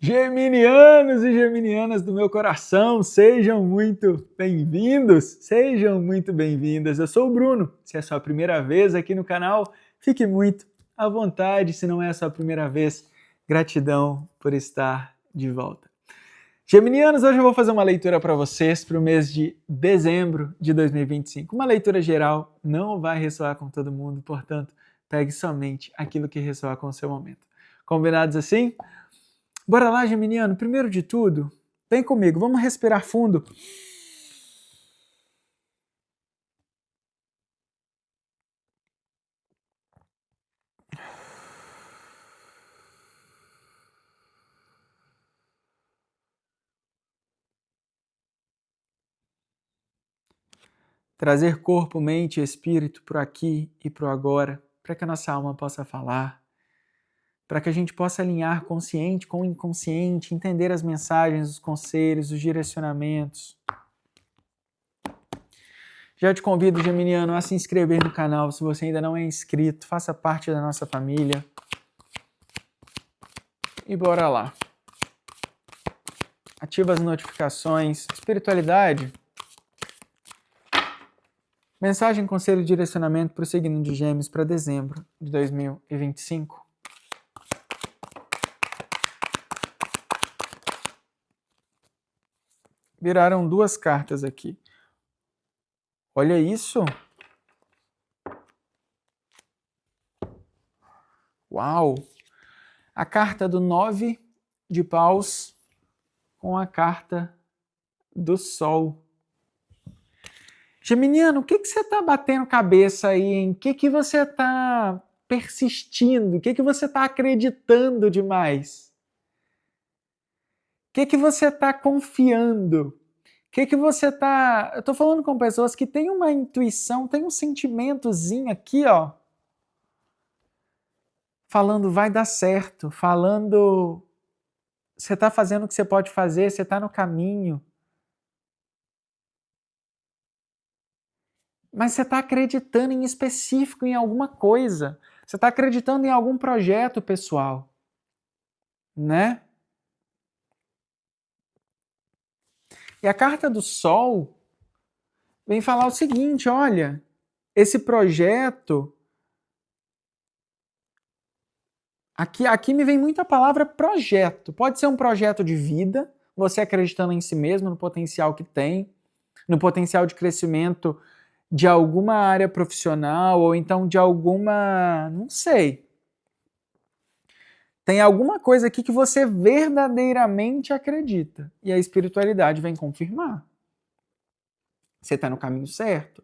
Geminianos e geminianas do meu coração, sejam muito bem-vindos, sejam muito bem-vindas. Eu sou o Bruno. Se é a sua primeira vez aqui no canal, fique muito à vontade. Se não é a sua primeira vez, gratidão por estar de volta. Geminianos, hoje eu vou fazer uma leitura para vocês para o mês de dezembro de 2025. Uma leitura geral, não vai ressoar com todo mundo, portanto, pegue somente aquilo que ressoar com o seu momento. Combinados assim? Bora lá, geminiano. Primeiro de tudo, vem comigo, vamos respirar fundo. Trazer corpo, mente e espírito para aqui e para o agora, para que a nossa alma possa falar, para que a gente possa alinhar consciente com o inconsciente, entender as mensagens, os conselhos, os direcionamentos. Já te convido, geminiano, a se inscrever no canal se você ainda não é inscrito, faça parte da nossa família. E bora lá. Ativa as notificações. Espiritualidade. Mensagem, conselho e direcionamento para o signo de Gêmeos para dezembro de 2025. Viraram duas cartas aqui. Olha isso! Uau! A carta do 9 de paus com a carta do Sol. Geminiano, o que você está batendo cabeça aí, hein? O que você está persistindo? O que você está acreditando demais? O que você está confiando? O que você está... Eu estou falando com pessoas que têm uma intuição, têm um sentimentozinho aqui, ó. Falando vai dar certo, falando você está fazendo o que você pode fazer, você está no caminho. Mas você está acreditando em específico em alguma coisa. Você está acreditando em algum projeto pessoal. Né? E a carta do Sol vem falar o seguinte, olha, esse projeto... Aqui me vem muito a palavra projeto. Pode ser um projeto de vida, você acreditando em si mesmo, no potencial que tem, no potencial de crescimento de alguma área profissional, ou então de alguma... não sei. Tem alguma coisa aqui que você verdadeiramente acredita. E a espiritualidade vem confirmar. Você está no caminho certo.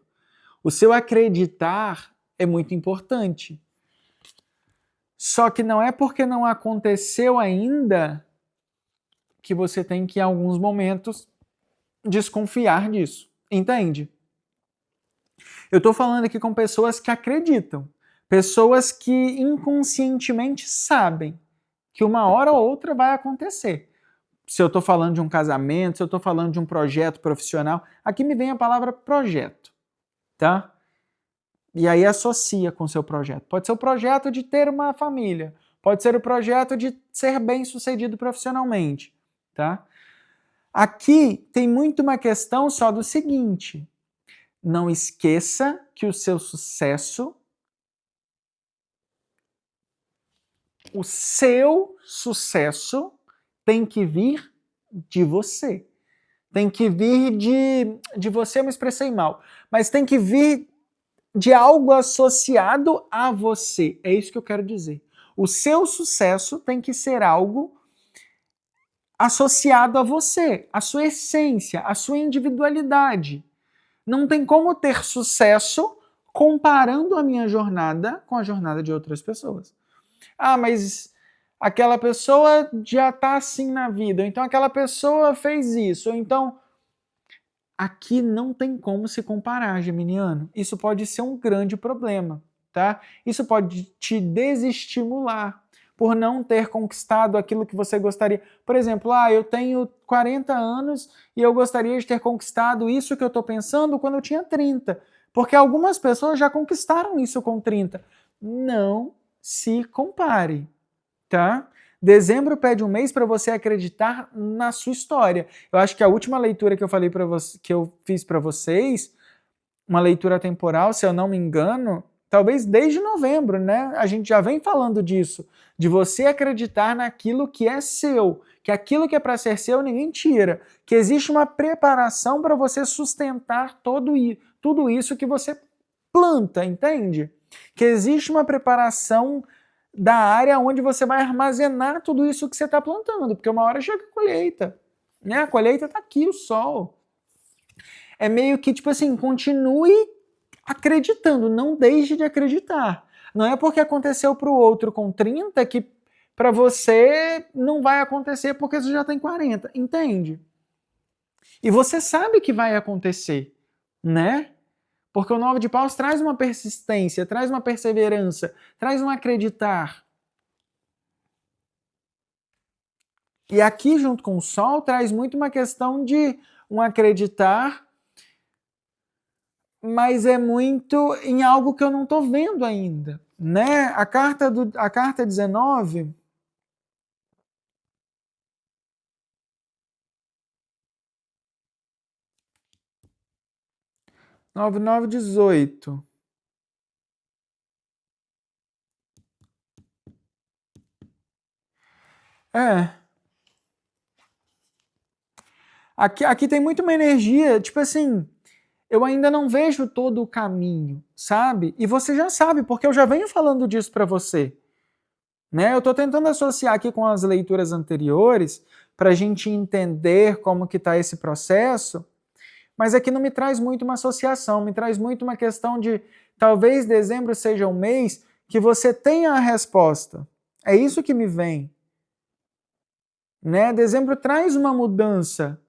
O seu acreditar é muito importante. Só que não é porque não aconteceu ainda que você tem que, em alguns momentos, desconfiar disso. Entende? Eu estou falando aqui com pessoas que acreditam. Pessoas que inconscientemente sabem que uma hora ou outra vai acontecer. Se eu estou falando de um casamento, se eu estou falando de um projeto profissional, aqui me vem a palavra projeto, tá? E aí associa com o seu projeto. Pode ser o projeto de ter uma família, pode ser o projeto de ser bem-sucedido profissionalmente, tá? Aqui tem muito uma questão só do seguinte: não esqueça que o seu sucesso tem que vir de você. Tem que vir de você, eu me expressei mal, mas tem que vir de algo associado a você. É isso que eu quero dizer. O seu sucesso tem que ser algo associado a você, a sua essência, a sua individualidade. Não tem como ter sucesso comparando a minha jornada com a jornada de outras pessoas. Ah, mas aquela pessoa já está assim na vida, ou então aquela pessoa fez isso, ou então... Aqui não tem como se comparar, geminiano. Isso pode ser um grande problema, tá? Isso pode te desestimular por não ter conquistado aquilo que você gostaria. Por exemplo, eu tenho 40 anos e eu gostaria de ter conquistado isso que eu estou pensando quando eu tinha 30. Porque algumas pessoas já conquistaram isso com 30. Não se compare, tá? Dezembro pede um mês para você acreditar na sua história. Eu acho que a última leitura que eu falei para você, que eu fiz para vocês, uma leitura temporal, se eu não me engano, talvez desde novembro, né? A gente já vem falando disso, de você acreditar naquilo que é seu, que aquilo que é para ser seu ninguém tira, que existe uma preparação para você sustentar tudo isso que você planta, entende? Que existe uma preparação da área onde você vai armazenar tudo isso que você está plantando, porque uma hora chega a colheita, né? A colheita está aqui, o sol. É meio que, tipo assim, continue acreditando, não deixe de acreditar. Não é porque aconteceu para o outro com 30 que para você não vai acontecer porque você já tem 40, entende? E você sabe que vai acontecer, né? Porque o 9 de paus traz uma persistência, traz uma perseverança, traz um acreditar. E aqui, junto com o sol, traz muito uma questão de um acreditar, mas é muito em algo que eu não estou vendo ainda, né? A carta 19 9, 9, 18. É. Aqui tem muito uma energia, tipo assim, eu ainda não vejo todo o caminho, sabe? E você já sabe, porque eu já venho falando disso para você. Né? Eu estou tentando associar aqui com as leituras anteriores para a gente entender como que está esse processo, mas aqui não me traz muito uma associação, me traz muito uma questão de talvez dezembro seja um mês que você tenha a resposta. É isso que me vem. Né? Dezembro traz uma mudança.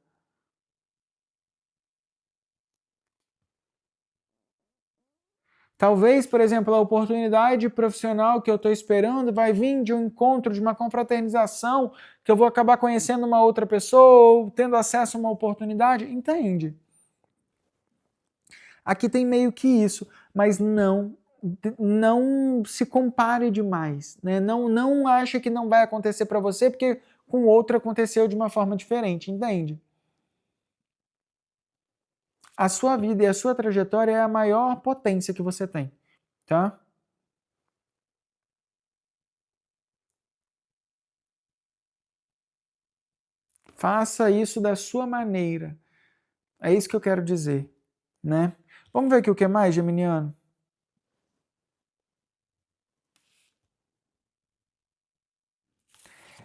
Talvez, por exemplo, a oportunidade profissional que eu estou esperando vai vir de um encontro, de uma confraternização, que eu vou acabar conhecendo uma outra pessoa, ou tendo acesso a uma oportunidade. Entende? Aqui tem meio que isso, mas não se compare demais, né? Não acha que não vai acontecer para você, porque com o outro aconteceu de uma forma diferente, entende? A sua vida e a sua trajetória é a maior potência que você tem, tá? Faça isso da sua maneira. É isso que eu quero dizer, né? Vamos ver aqui o que mais, Geminiano?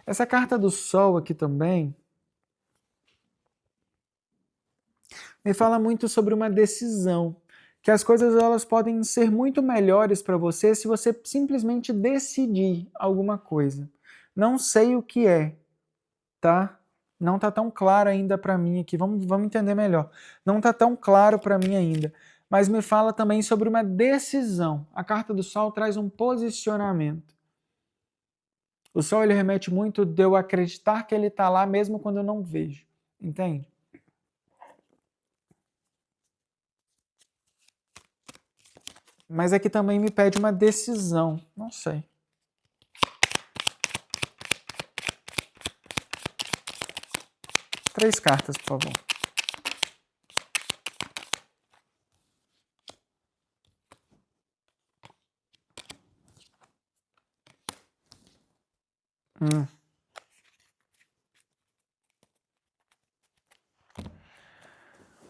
Essa carta do Sol aqui também me fala muito sobre uma decisão, que as coisas elas podem ser muito melhores para você se você simplesmente decidir alguma coisa. Não sei o que é, tá? Não tá tão claro ainda para mim aqui. Vamos entender melhor. Não tá tão claro para mim ainda, mas me fala também sobre uma decisão. A carta do Sol traz um posicionamento. O Sol ele remete muito de eu acreditar que ele está lá mesmo quando eu não vejo, entende? Mas aqui também me pede uma decisão. Não sei. Três cartas, por favor.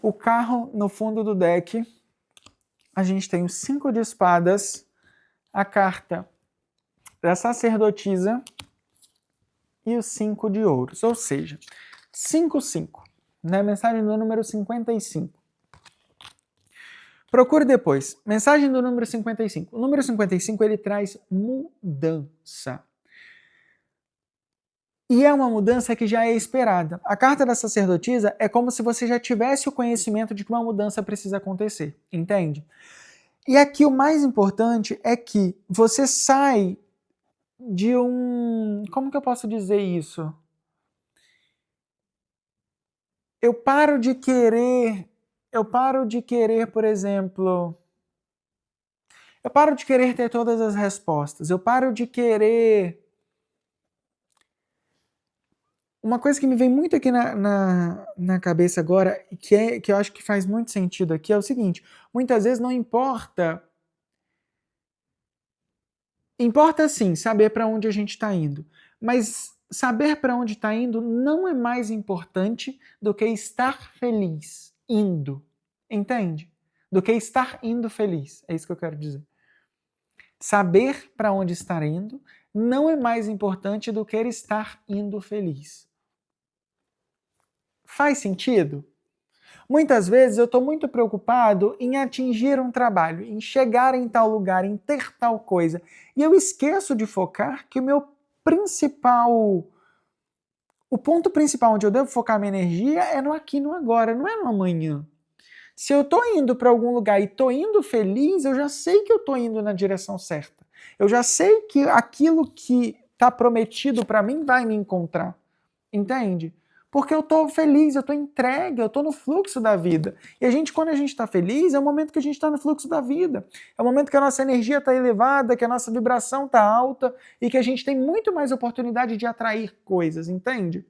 O carro no fundo do deck, a gente tem o 5 de espadas, a carta da sacerdotisa e o 5 de ouros. Ou seja, 5-5. Né? Mensagem do número 55. Procure depois. Mensagem do número 55. O número 55 ele traz mudança. E é uma mudança que já é esperada. A carta da sacerdotisa é como se você já tivesse o conhecimento de que uma mudança precisa acontecer, entende? E aqui o mais importante é que você sai de um... Como que eu posso dizer isso? Eu paro de querer, por exemplo... Eu paro de querer ter todas as respostas. Eu paro de querer Uma coisa que me vem muito aqui na cabeça agora, que eu acho que faz muito sentido aqui, é o seguinte: muitas vezes não importa. Importa sim saber para onde a gente está indo, mas saber para onde está indo não é mais importante do que estar feliz indo. Entende? Do que estar indo feliz. É isso que eu quero dizer. Saber para onde estar indo não é mais importante do que estar indo feliz. Faz sentido? Muitas vezes eu estou muito preocupado em atingir um trabalho, em chegar em tal lugar, em ter tal coisa. E eu esqueço de focar que o ponto principal onde eu devo focar minha energia é no aqui e no agora, não é no amanhã. Se eu estou indo para algum lugar e estou indo feliz, eu já sei que eu estou indo na direção certa. Eu já sei que aquilo que está prometido para mim vai me encontrar. Entende? Porque eu estou feliz, eu estou entregue, eu estou no fluxo da vida. E quando a gente está feliz, é o momento que a gente está no fluxo da vida. É o momento que a nossa energia está elevada, que a nossa vibração está alta e que a gente tem muito mais oportunidade de atrair coisas, entende?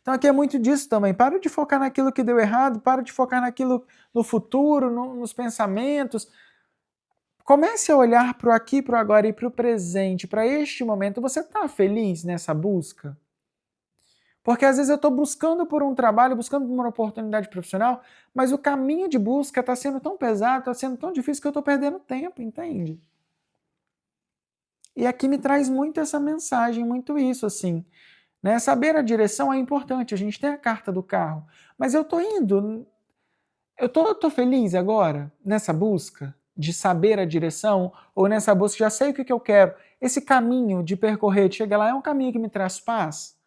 Então aqui é muito disso também. Para de focar naquilo que deu errado, para de focar naquilo no futuro, nos pensamentos. Comece a olhar para o aqui, para o agora e para o presente, para este momento. Você está feliz nessa busca? Porque às vezes eu estou buscando por um trabalho, buscando por uma oportunidade profissional, mas o caminho de busca está sendo tão pesado, está sendo tão difícil que eu estou perdendo tempo, entende? E aqui me traz muito essa mensagem, muito isso, assim. Né? Saber a direção é importante, a gente tem a carta do carro, mas eu estou indo, eu tô feliz agora nessa busca de saber a direção, ou nessa busca, já sei o que eu quero. Esse caminho de percorrer, de chegar lá, é um caminho que me traz paz?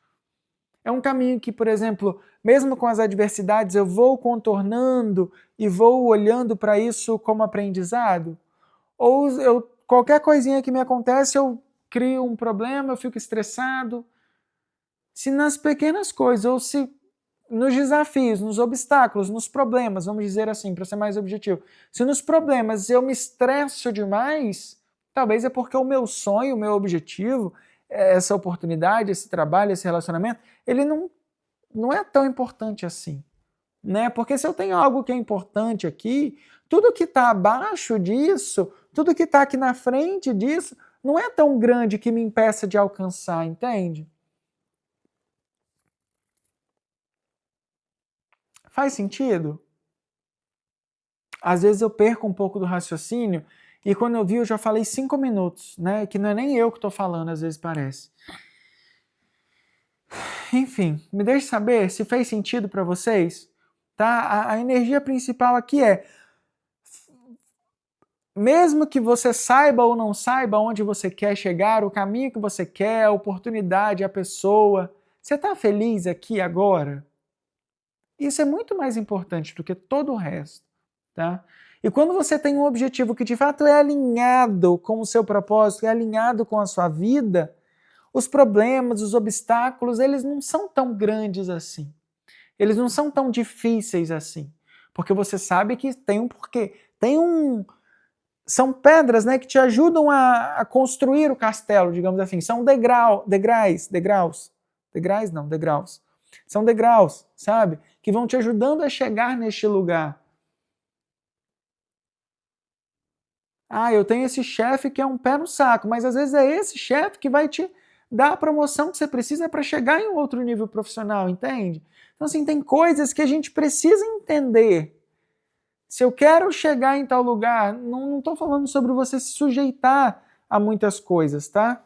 É um caminho que, por exemplo, mesmo com as adversidades, eu vou contornando e vou olhando para isso como aprendizado? Ou qualquer coisinha que me acontece, eu crio um problema, eu fico estressado? Se nas pequenas coisas, ou se nos desafios, nos obstáculos, nos problemas, vamos dizer assim, para ser mais objetivo, se nos problemas eu me estresso demais, talvez é porque o meu sonho, o meu objetivo, essa oportunidade, esse trabalho, esse relacionamento, ele não é tão importante assim. Né? Porque se eu tenho algo que é importante aqui, tudo que está abaixo disso, tudo que está aqui na frente disso, não é tão grande que me impeça de alcançar, entende? Faz sentido? Às vezes eu perco um pouco do raciocínio e quando eu vi eu já falei 5 minutos, né? Que não é nem eu que estou falando, às vezes parece. Enfim, me deixe saber se fez sentido para vocês. Tá? A energia principal aqui é, mesmo que você saiba ou não saiba onde você quer chegar, o caminho que você quer, a oportunidade, a pessoa, você está feliz aqui agora? Isso é muito mais importante do que todo o resto, tá? E quando você tem um objetivo que de fato é alinhado com o seu propósito, é alinhado com a sua vida, os problemas, os obstáculos, eles não são tão grandes assim. Eles não são tão difíceis assim. Porque você sabe que tem um porquê. São pedras, né, que te ajudam a construir o castelo, digamos assim. São degraus. São degraus, sabe? Que vão te ajudando a chegar neste lugar. Ah, eu tenho esse chefe que é um pé no saco, mas às vezes é esse chefe que vai te dar a promoção que você precisa para chegar em um outro nível profissional, entende? Então, assim, tem coisas que a gente precisa entender. Se eu quero chegar em tal lugar, não estou falando sobre você se sujeitar a muitas coisas, tá?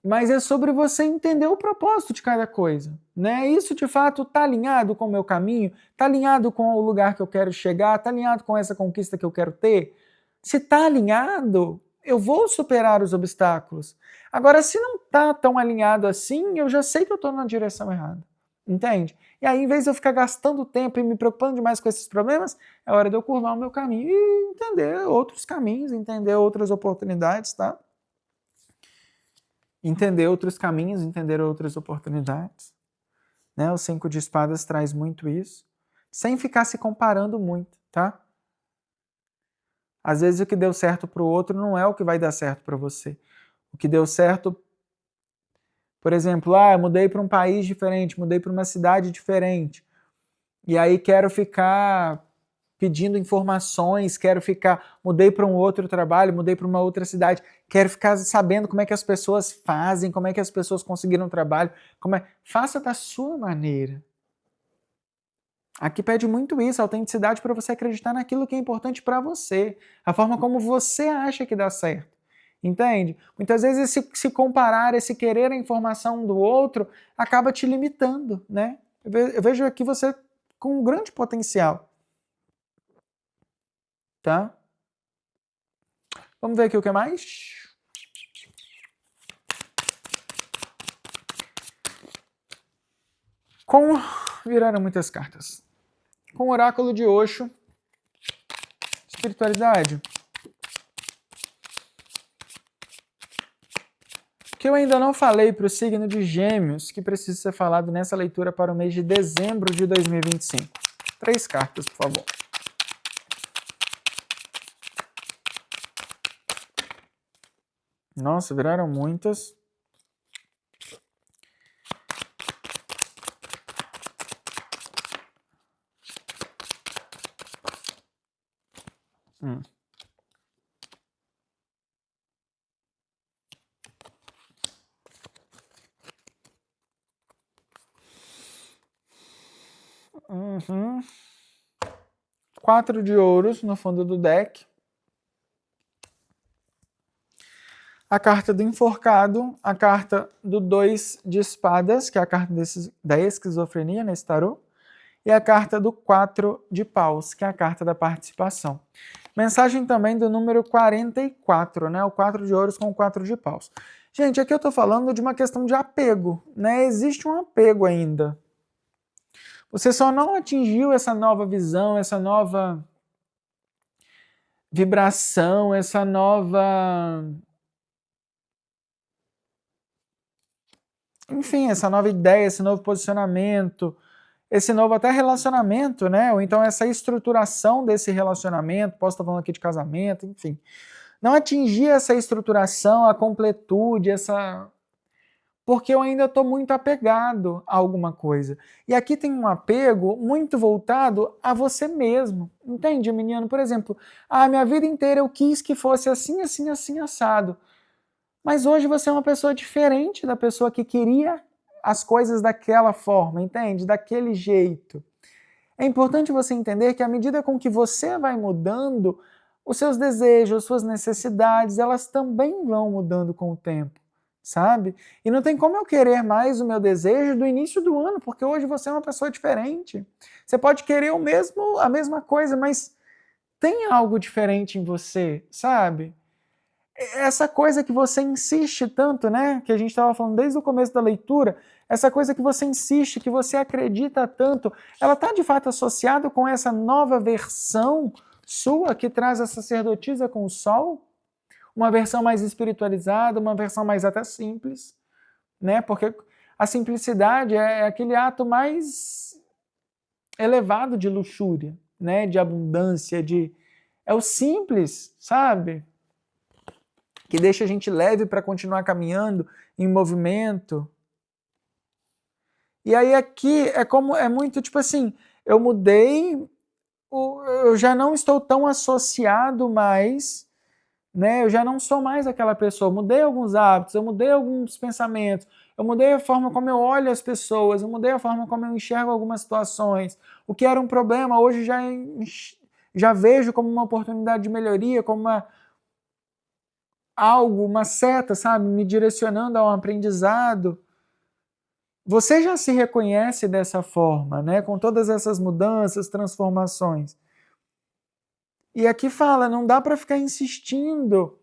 Mas é sobre você entender o propósito de cada coisa, né? Isso de fato está alinhado com o meu caminho, está alinhado com o lugar que eu quero chegar, está alinhado com essa conquista que eu quero ter. Se está alinhado, eu vou superar os obstáculos. Agora, se não está tão alinhado assim, eu já sei que eu estou na direção errada. Entende? E aí, em vez de eu ficar gastando tempo e me preocupando demais com esses problemas, é hora de eu curvar o meu caminho e entender outros caminhos, entender outras oportunidades, tá? Entender outros caminhos, entender outras oportunidades. Né? O 5 de espadas traz muito isso, sem ficar se comparando muito, tá? Às vezes o que deu certo para o outro não é o que vai dar certo para você. O que deu certo Por exemplo, eu mudei para um país diferente, mudei para uma cidade diferente. E aí quero ficar pedindo informações, mudei para um outro trabalho, mudei para uma outra cidade, quero ficar sabendo como é que as pessoas fazem, como é que as pessoas conseguiram trabalho, faça da sua maneira. Aqui pede muito isso, autenticidade, para você acreditar naquilo que é importante para você, a forma como você acha que dá certo. Entende? Muitas vezes se comparar, esse querer a informação do outro, acaba te limitando, né? Eu vejo aqui você com um grande potencial. Tá? Vamos ver aqui o que mais? Viraram muitas cartas. Com o oráculo de Osho, espiritualidade. O que eu ainda não falei para o signo de Gêmeos, que precisa ser falado nessa leitura para o mês de dezembro de 2025. 3 cartas, por favor. Nossa, viraram muitas. Uhum. 4 de ouros no fundo do deck. A carta do enforcado, a carta do 2 de espadas, que é a carta da esquizofrenia nesse tarô, e a carta do 4 de paus, que é a carta da participação. Mensagem também do número 44, né? O 4 de ouros com o 4 de paus. Gente, aqui eu estou falando de uma questão de apego, né? Existe um apego ainda. Você só não atingiu essa nova visão, essa nova vibração, essa nova... Enfim, essa nova ideia, esse novo posicionamento, esse novo até relacionamento, né? Ou então essa estruturação desse relacionamento, posso estar falando aqui de casamento, enfim. Não atingir essa estruturação, a completude, porque eu ainda estou muito apegado a alguma coisa. E aqui tem um apego muito voltado a você mesmo. Entende, menino? Por exemplo, minha vida inteira eu quis que fosse assim, assim, assim, assado. Mas hoje você é uma pessoa diferente da pessoa que queria as coisas daquela forma, entende? Daquele jeito. É importante você entender que à medida com que você vai mudando, os seus desejos, as suas necessidades, elas também vão mudando com o tempo, sabe? E não tem como eu querer mais o meu desejo do início do ano, porque hoje você é uma pessoa diferente. Você pode querer a mesma coisa, mas tem algo diferente em você, sabe? Essa coisa que você insiste tanto, né? Que a gente estava falando desde o começo da leitura, essa coisa que você insiste, que você acredita tanto, ela está de fato associada com essa nova versão sua que traz a sacerdotisa com o sol? Uma versão mais espiritualizada, uma versão mais até simples, né? Porque a simplicidade é aquele ato mais elevado de luxúria, né? De abundância, é o simples, sabe? Que deixa a gente leve para continuar caminhando em movimento. E aí aqui é muito tipo assim, eu mudei, eu já não estou tão associado mais, né? Eu já não sou mais aquela pessoa. Eu mudei alguns hábitos, eu mudei alguns pensamentos, eu mudei a forma como eu olho as pessoas, eu mudei a forma como eu enxergo algumas situações. O que era um problema hoje já vejo como uma oportunidade de melhoria, como uma seta, sabe, me direcionando a um aprendizado. Você já se reconhece dessa forma, né, com todas essas mudanças, transformações. E aqui fala, não dá para ficar insistindo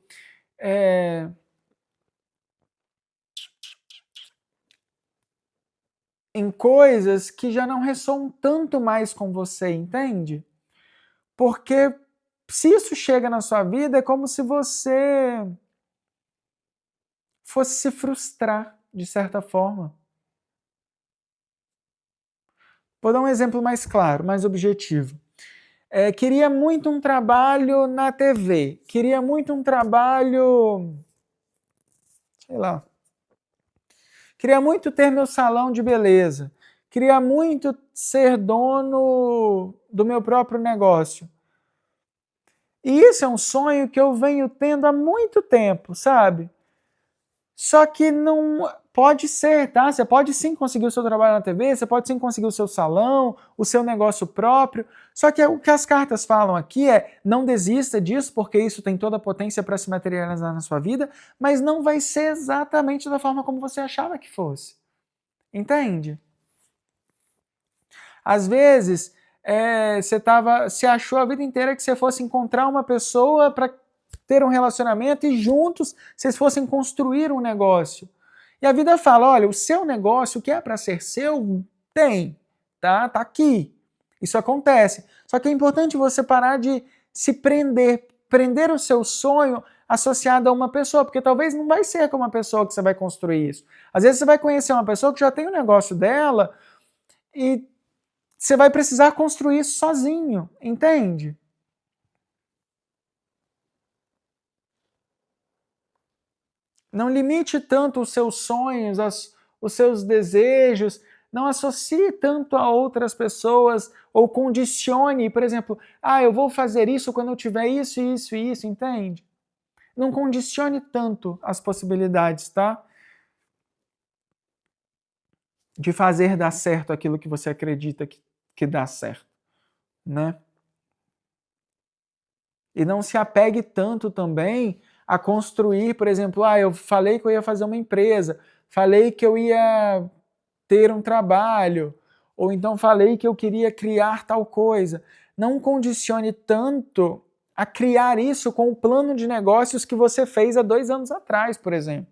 em coisas que já não ressoam tanto mais com você, entende? Porque se isso chega na sua vida, é como se você fosse se frustrar, de certa forma. Vou dar um exemplo mais claro, mais objetivo. Queria muito um trabalho na TV, queria muito um trabalho, sei lá, Queria muito ter meu salão de beleza. Queria muito ser dono do meu próprio negócio. E isso é um sonho que eu venho tendo há muito tempo, sabe? Só que não pode ser, tá? Você pode sim conseguir o seu trabalho na TV, você pode sim conseguir o seu salão, o seu negócio próprio. Só que o que as cartas falam aqui é: não desista disso, porque isso tem toda a potência para se materializar na sua vida, mas não vai ser exatamente da forma como você achava que fosse. Entende? Às vezes, você achou a vida inteira que você fosse encontrar uma pessoa para ter um relacionamento e juntos vocês fossem construir um negócio. E a vida fala: olha, o seu negócio, o que é para ser seu, tem, tá? Tá aqui. Isso acontece. Só que é importante você parar de se prender o seu sonho associado a uma pessoa, porque talvez não vai ser com uma pessoa que você vai construir isso. Às vezes você vai conhecer uma pessoa que já tem o negócio dela e você vai precisar construir isso sozinho, entende? Não limite tanto os seus sonhos, os seus desejos, não associe tanto a outras pessoas ou condicione, por exemplo, eu vou fazer isso quando eu tiver isso, isso e isso, entende? Não condicione tanto as possibilidades, tá? De fazer dar certo aquilo que você acredita que dá certo, né? E não se apegue tanto também a construir, por exemplo, eu falei que eu ia fazer uma empresa, falei que eu ia ter um trabalho, ou então falei que eu queria criar tal coisa. Não condicione tanto a criar isso com o plano de negócios que você fez há 2 anos atrás, por exemplo.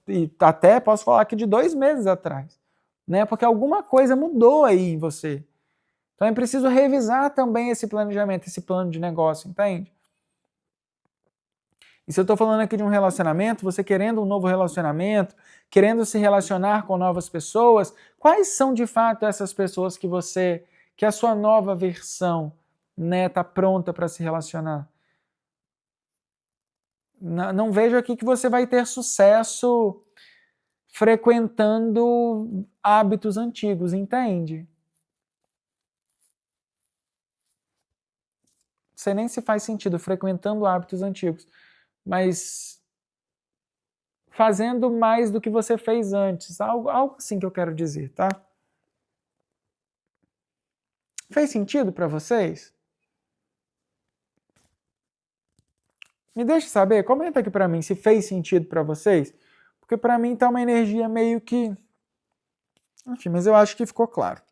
E até posso falar que de 2 meses atrás. Né? Porque alguma coisa mudou aí em você. Então é preciso revisar também esse planejamento, esse plano de negócio, entende? E se eu estou falando aqui de um relacionamento, você querendo um novo relacionamento, querendo se relacionar com novas pessoas, quais são de fato essas pessoas que a sua nova versão, né, tá pronta para se relacionar? Não vejo aqui que você vai ter sucesso frequentando hábitos antigos, entende? Não sei nem se faz sentido frequentando hábitos antigos, mas fazendo mais do que você fez antes, algo assim que eu quero dizer, tá? Fez sentido para vocês? Me deixe saber, comenta aqui para mim se fez sentido para vocês, porque para mim tá uma energia meio que, enfim, mas eu acho que ficou claro.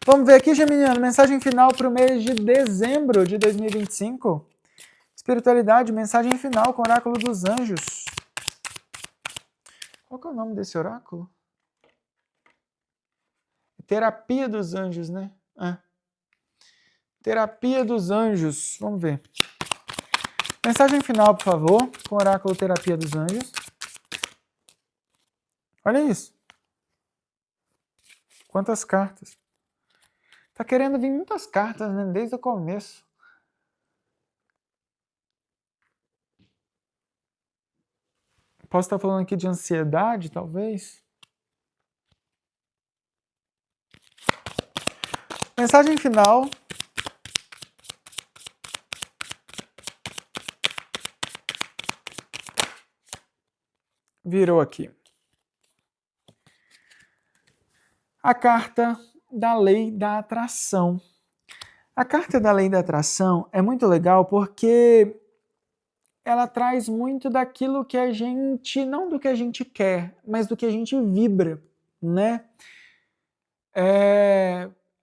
Vamos ver aqui, Geminiano, mensagem final para o mês de dezembro de 2025. Espiritualidade, mensagem final com o oráculo dos anjos. Qual que é o nome desse oráculo? Terapia dos anjos, né? Terapia dos anjos. Vamos ver. Mensagem final, por favor, com o oráculo Terapia dos Anjos. Olha isso. Quantas cartas. Tá querendo vir muitas cartas, né? Desde o começo. Posso estar falando aqui de ansiedade, talvez? Mensagem final. Virou aqui. A carta da lei da atração. A carta da lei da atração é muito legal porque ela traz muito daquilo que a gente, não do que a gente quer, mas do que a gente vibra, né?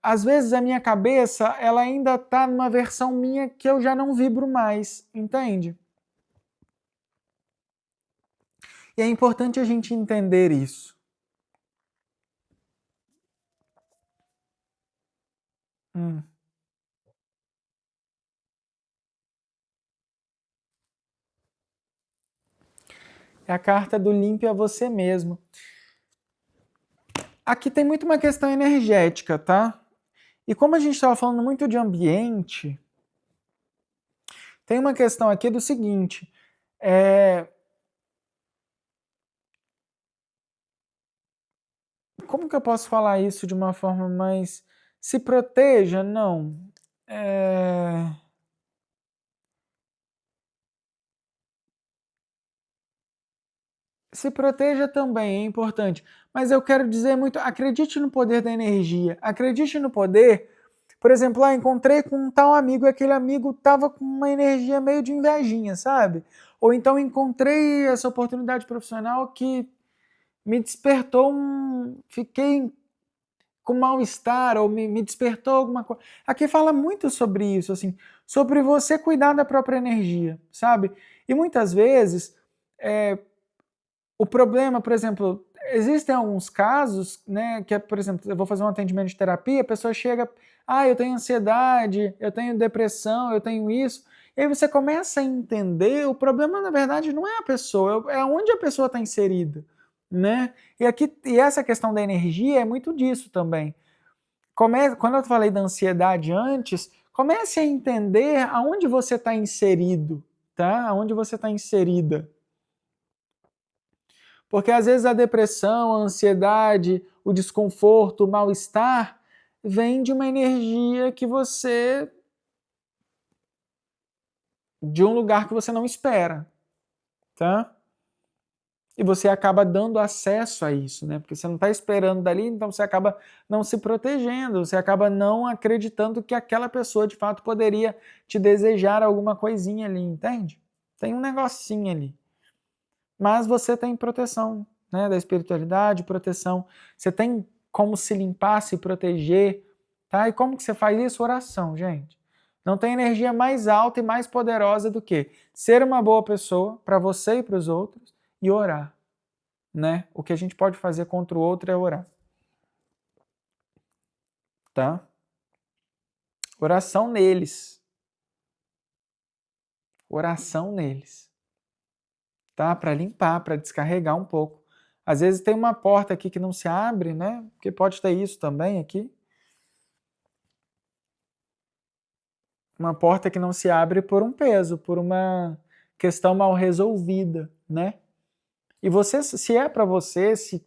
Às vezes a minha cabeça, ela ainda está numa versão minha que eu já não vibro mais, entende? E é importante a gente entender isso. É a carta do limpe a você mesmo. Aqui tem muito uma questão energética, tá? E como a gente estava falando muito de ambiente, tem uma questão aqui do seguinte: Como que eu posso falar isso de uma forma mais... Se proteja? Não. Se proteja também, é importante. Mas eu quero dizer muito, acredite no poder da energia. Acredite no poder. Por exemplo, encontrei com um tal amigo e aquele amigo estava com uma energia meio de invejinha, sabe? Ou então encontrei essa oportunidade profissional que me despertou fiquei com mal-estar ou me despertou alguma coisa. Aqui fala muito sobre isso, assim, sobre você cuidar da própria energia, sabe? E muitas vezes o problema, por exemplo, existem alguns casos, né, que é, por exemplo, eu vou fazer um atendimento de terapia, a pessoa chega, eu tenho ansiedade, eu tenho depressão, eu tenho isso, e aí você começa a entender, o problema na verdade não é a pessoa, é onde a pessoa está inserida, né? E essa questão da energia é muito disso também. Quando eu falei da ansiedade antes, comece a entender aonde você está inserido, tá? Aonde você está inserida. Porque às vezes a depressão, a ansiedade, o desconforto, o mal-estar vem de uma energia que você... de um lugar que você não espera, tá? E você acaba dando acesso a isso, né? Porque você não está esperando dali, então você acaba não se protegendo, você acaba não acreditando que aquela pessoa de fato poderia te desejar alguma coisinha ali, entende? Tem um negocinho ali. Mas você tem proteção, né, da espiritualidade, proteção. Você tem como se limpar, se proteger, tá? E como que você faz isso? Oração, gente. Não tem energia mais alta e mais poderosa do que ser uma boa pessoa para você e para os outros e orar, né? O que a gente pode fazer contra o outro é orar, tá? Oração neles. Oração neles. Tá? Para limpar, para descarregar um pouco. Às vezes tem uma porta aqui que não se abre, né? Porque pode ter isso também aqui. Uma porta que não se abre por um peso, por uma questão mal resolvida, né? E você, se é para você, se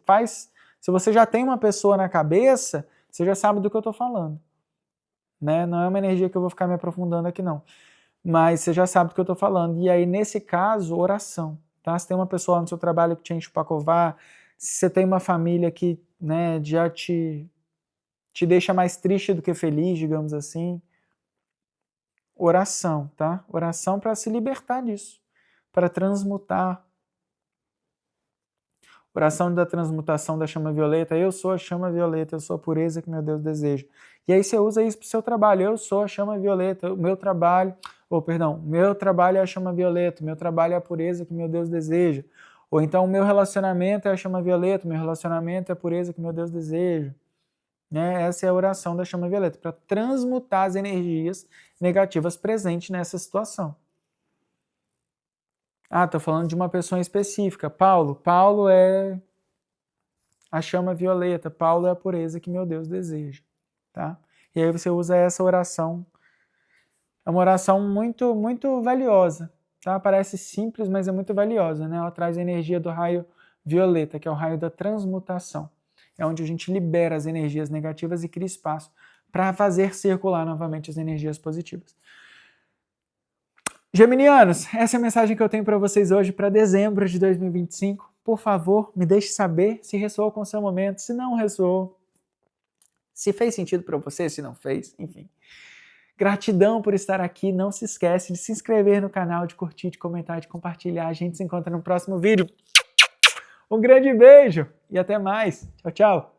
você já tem uma pessoa na cabeça, você já sabe do que eu estou falando, né? Não é uma energia que eu vou ficar me aprofundando aqui não, mas você já sabe do que eu estou falando. E aí nesse caso, oração, tá? Se tem uma pessoa no seu trabalho que te enche o pacovar, se você tem uma família que, né, já te deixa mais triste do que feliz, digamos assim, oração, tá? Oração para se libertar disso, para transmutar. Oração da transmutação da chama violeta. Eu sou a chama violeta, eu sou a pureza que meu Deus deseja. E aí você usa isso para o seu trabalho. Eu sou a chama violeta, o meu trabalho, meu trabalho é a chama violeta, meu trabalho é a pureza que meu Deus deseja. Ou então o meu relacionamento é a chama violeta, meu relacionamento é a pureza que meu Deus deseja. Né? Essa é a oração da chama violeta, para transmutar as energias negativas presentes nessa situação. Estou falando de uma pessoa específica. Paulo. Paulo é a chama violeta. Paulo é a pureza que meu Deus deseja. Tá? E aí você usa essa oração. É uma oração muito, muito valiosa. Tá? Parece simples, mas é muito valiosa. Né? Ela traz a energia do raio violeta, que é o raio da transmutação. É onde a gente libera as energias negativas e cria espaço para fazer circular novamente as energias positivas. Geminianos, essa é a mensagem que eu tenho para vocês hoje para dezembro de 2025. Por favor, me deixe saber se ressoou com o seu momento, se não ressoou, se fez sentido para você, se não fez, enfim. Gratidão por estar aqui. Não se esquece de se inscrever no canal, de curtir, de comentar, de compartilhar. A gente se encontra no próximo vídeo. Um grande beijo e até mais. Tchau, tchau.